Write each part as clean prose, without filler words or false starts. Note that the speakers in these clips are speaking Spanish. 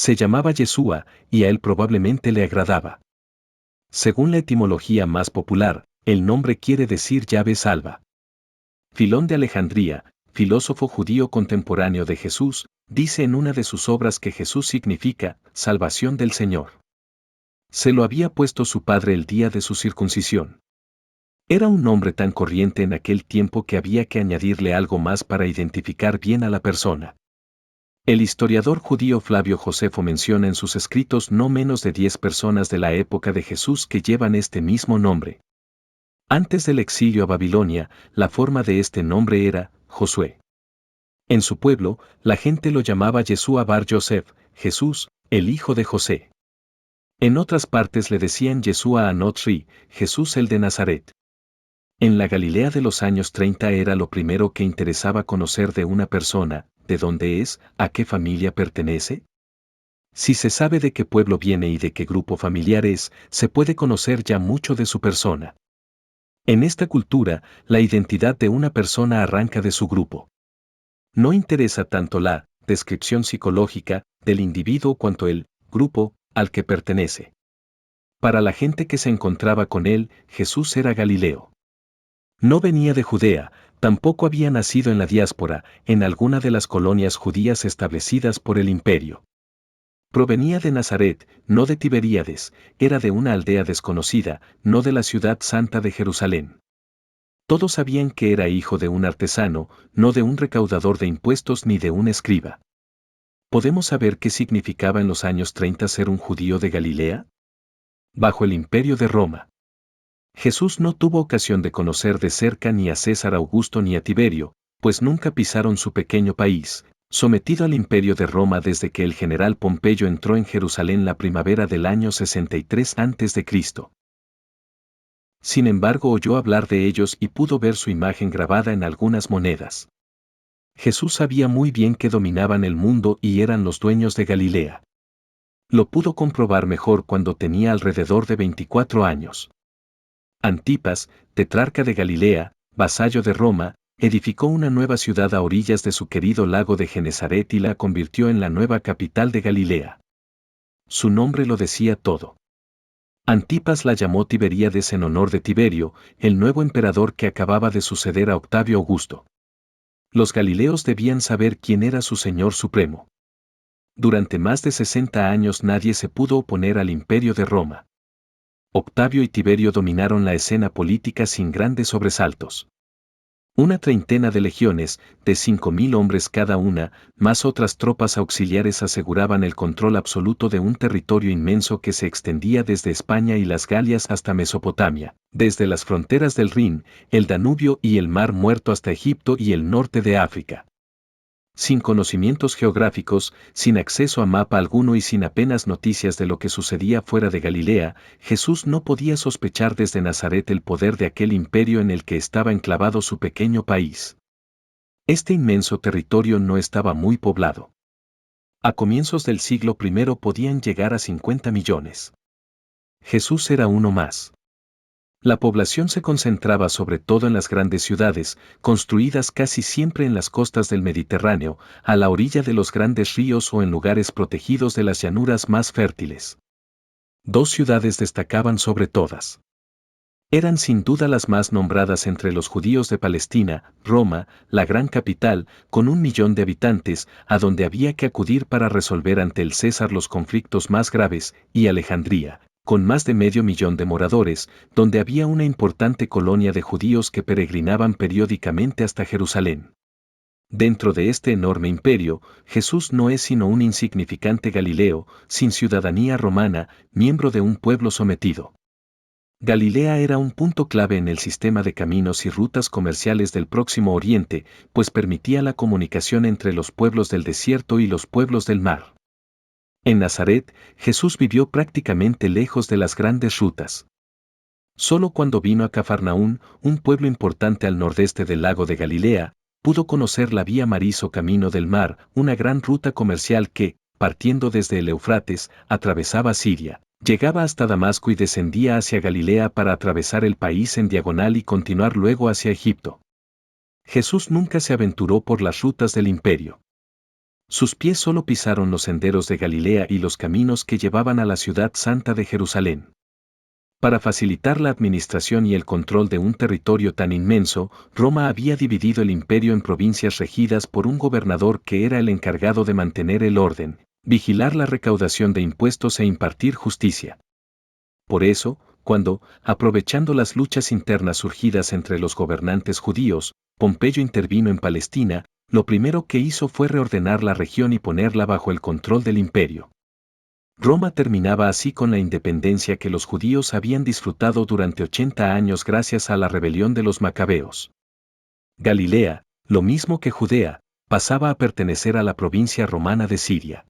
Se llamaba Yeshua, y a él probablemente le agradaba. Según la etimología más popular, el nombre quiere decir llave salva. Filón de Alejandría, filósofo judío contemporáneo de Jesús, dice en una de sus obras que Jesús significa salvación del Señor. Se lo había puesto su padre el día de su circuncisión. Era un nombre tan corriente en aquel tiempo que había que añadirle algo más para identificar bien a la persona. El historiador judío Flavio Josefo menciona en sus escritos no menos de 10 personas de la época de Jesús que llevan este mismo nombre. Antes del exilio a Babilonia, la forma de este nombre era Josué. En su pueblo, la gente lo llamaba Yeshua bar Yosef, Jesús, el hijo de José. En otras partes le decían Yeshua Anotri, Jesús el de Nazaret. En la Galilea de los años 30 era lo primero que interesaba conocer de una persona, de dónde es, a qué familia pertenece. Si se sabe de qué pueblo viene y de qué grupo familiar es, se puede conocer ya mucho de su persona. En esta cultura, la identidad de una persona arranca de su grupo. No interesa tanto la descripción psicológica del individuo cuanto el grupo al que pertenece. Para la gente que se encontraba con él, Jesús era Galileo. No venía de Judea, tampoco había nacido en la diáspora, en alguna de las colonias judías establecidas por el imperio. Provenía de Nazaret, no de Tiberíades, era de una aldea desconocida, no de la ciudad santa de Jerusalén. Todos sabían que era hijo de un artesano, no de un recaudador de impuestos ni de un escriba. ¿Podemos saber qué significaba en los años 30 ser un judío de Galilea? Bajo el imperio de Roma. Jesús no tuvo ocasión de conocer de cerca ni a César Augusto ni a Tiberio, pues nunca pisaron su pequeño país, sometido al imperio de Roma desde que el general Pompeyo entró en Jerusalén la primavera del año 63 a.C. Sin embargo, oyó hablar de ellos y pudo ver su imagen grabada en algunas monedas. Jesús sabía muy bien que dominaban el mundo y eran los dueños de Galilea. Lo pudo comprobar mejor cuando tenía alrededor de 24 años. Antipas, tetrarca de Galilea, vasallo de Roma, edificó una nueva ciudad a orillas de su querido lago de Genesaret y la convirtió en la nueva capital de Galilea. Su nombre lo decía todo. Antipas la llamó Tiberíades en honor de Tiberio, el nuevo emperador que acababa de suceder a Octavio Augusto. Los galileos debían saber quién era su Señor Supremo. Durante más de 60 años nadie se pudo oponer al imperio de Roma. Octavio y Tiberio dominaron la escena política sin grandes sobresaltos. Una treintena de legiones, de 5.000 hombres cada una, más otras tropas auxiliares aseguraban el control absoluto de un territorio inmenso que se extendía desde España y las Galias hasta Mesopotamia, desde las fronteras del Rin, el Danubio y el Mar Muerto hasta Egipto y el norte de África. Sin conocimientos geográficos, sin acceso a mapa alguno y sin apenas noticias de lo que sucedía fuera de Galilea, Jesús no podía sospechar desde Nazaret el poder de aquel imperio en el que estaba enclavado su pequeño país. Este inmenso territorio no estaba muy poblado. A comienzos del siglo I podían llegar a 50 millones. Jesús era uno más. La población se concentraba sobre todo en las grandes ciudades, construidas casi siempre en las costas del Mediterráneo, a la orilla de los grandes ríos o en lugares protegidos de las llanuras más fértiles. Dos ciudades destacaban sobre todas. Eran sin duda las más nombradas entre los judíos de Palestina: Roma, la gran capital, con 1 millón de habitantes, a donde había que acudir para resolver ante el César los conflictos más graves, y Alejandría, con más de 500.000 de moradores, donde había una importante colonia de judíos que peregrinaban periódicamente hasta Jerusalén. Dentro de este enorme imperio, Jesús no es sino un insignificante Galileo, sin ciudadanía romana, miembro de un pueblo sometido. Galilea era un punto clave en el sistema de caminos y rutas comerciales del Próximo Oriente, pues permitía la comunicación entre los pueblos del desierto y los pueblos del mar. En Nazaret, Jesús vivió prácticamente lejos de las grandes rutas. Solo cuando vino a Cafarnaún, un pueblo importante al nordeste del lago de Galilea, pudo conocer la vía maris o camino del mar, una gran ruta comercial que, partiendo desde el Éufrates, atravesaba Siria, llegaba hasta Damasco y descendía hacia Galilea para atravesar el país en diagonal y continuar luego hacia Egipto. Jesús nunca se aventuró por las rutas del imperio. Sus pies solo pisaron los senderos de Galilea y los caminos que llevaban a la ciudad santa de Jerusalén. Para facilitar la administración y el control de un territorio tan inmenso, Roma había dividido el imperio en provincias regidas por un gobernador que era el encargado de mantener el orden, vigilar la recaudación de impuestos e impartir justicia. Por eso, cuando, aprovechando las luchas internas surgidas entre los gobernantes judíos, Pompeyo intervino en Palestina, lo primero que hizo fue reordenar la región y ponerla bajo el control del imperio. Roma terminaba así con la independencia que los judíos habían disfrutado durante 80 años gracias a la rebelión de los macabeos. Galilea, lo mismo que Judea, pasaba a pertenecer a la provincia romana de Siria.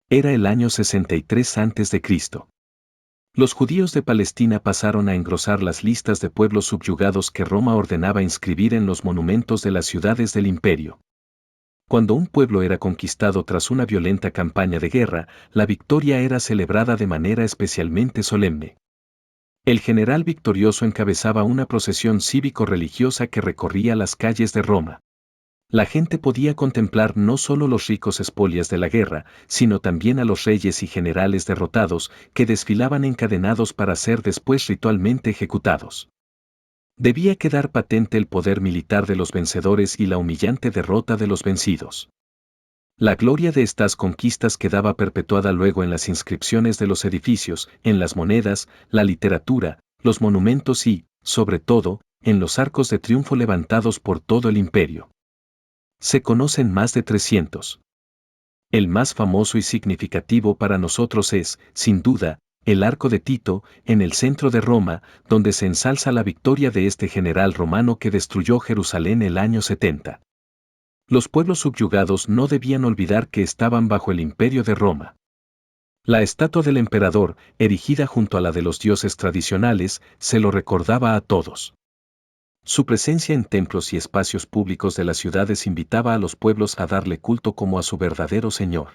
Era el año 63 a.C. Los judíos de Palestina pasaron a engrosar las listas de pueblos subyugados que Roma ordenaba inscribir en los monumentos de las ciudades del imperio. Cuando un pueblo era conquistado tras una violenta campaña de guerra, la victoria era celebrada de manera especialmente solemne. El general victorioso encabezaba una procesión cívico-religiosa que recorría las calles de Roma. La gente podía contemplar no solo los ricos espolios de la guerra, sino también a los reyes y generales derrotados que desfilaban encadenados para ser después ritualmente ejecutados. Debía quedar patente el poder militar de los vencedores y la humillante derrota de los vencidos. La gloria de estas conquistas quedaba perpetuada luego en las inscripciones de los edificios, en las monedas, la literatura, los monumentos y, sobre todo, en los arcos de triunfo levantados por todo el imperio. Se conocen más de 300. El más famoso y significativo para nosotros es, sin duda, el Arco de Tito, en el centro de Roma, donde se ensalza la victoria de este general romano que destruyó Jerusalén el año 70. Los pueblos subyugados no debían olvidar que estaban bajo el imperio de Roma. La estatua del emperador, erigida junto a la de los dioses tradicionales, se lo recordaba a todos. Su presencia en templos y espacios públicos de las ciudades invitaba a los pueblos a darle culto como a su verdadero señor.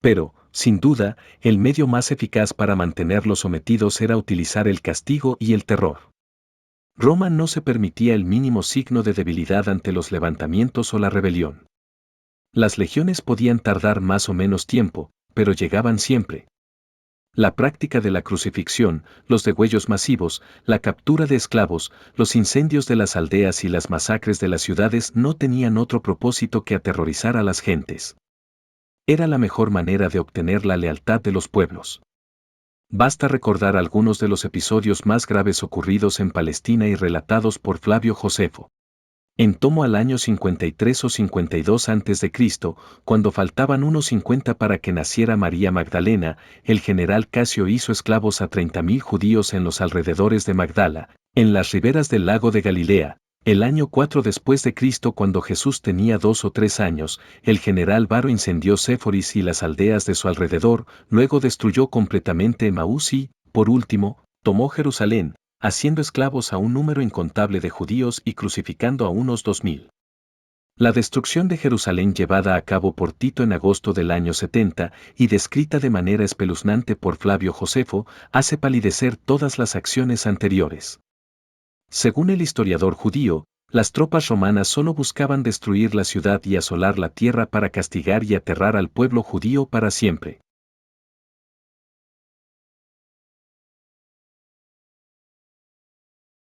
Pero, sin duda, el medio más eficaz para mantenerlos sometidos era utilizar el castigo y el terror. Roma no se permitía el mínimo signo de debilidad ante los levantamientos o la rebelión. Las legiones podían tardar más o menos tiempo, pero llegaban siempre. La práctica de la crucifixión, los degüellos masivos, la captura de esclavos, los incendios de las aldeas y las masacres de las ciudades no tenían otro propósito que aterrorizar a las gentes. Era la mejor manera de obtener la lealtad de los pueblos. Basta recordar algunos de los episodios más graves ocurridos en Palestina y relatados por Flavio Josefo. En Tomo al año 53 o 52 a.C., cuando faltaban unos 50 para que naciera María Magdalena, el general Casio hizo esclavos a 30.000 judíos en los alrededores de Magdala, en las riberas del lago de Galilea. El año 4 después de Cristo, cuando Jesús tenía 2 o 3 años, el general Varo incendió Séforis y las aldeas de su alrededor, luego destruyó completamente Emaús y, por último, tomó Jerusalén, haciendo esclavos a un número incontable de judíos y crucificando a unos 2.000. La destrucción de Jerusalén llevada a cabo por Tito en agosto del año 70 y descrita de manera espeluznante por Flavio Josefo, hace palidecer todas las acciones anteriores. Según el historiador judío, las tropas romanas solo buscaban destruir la ciudad y asolar la tierra para castigar y aterrar al pueblo judío para siempre.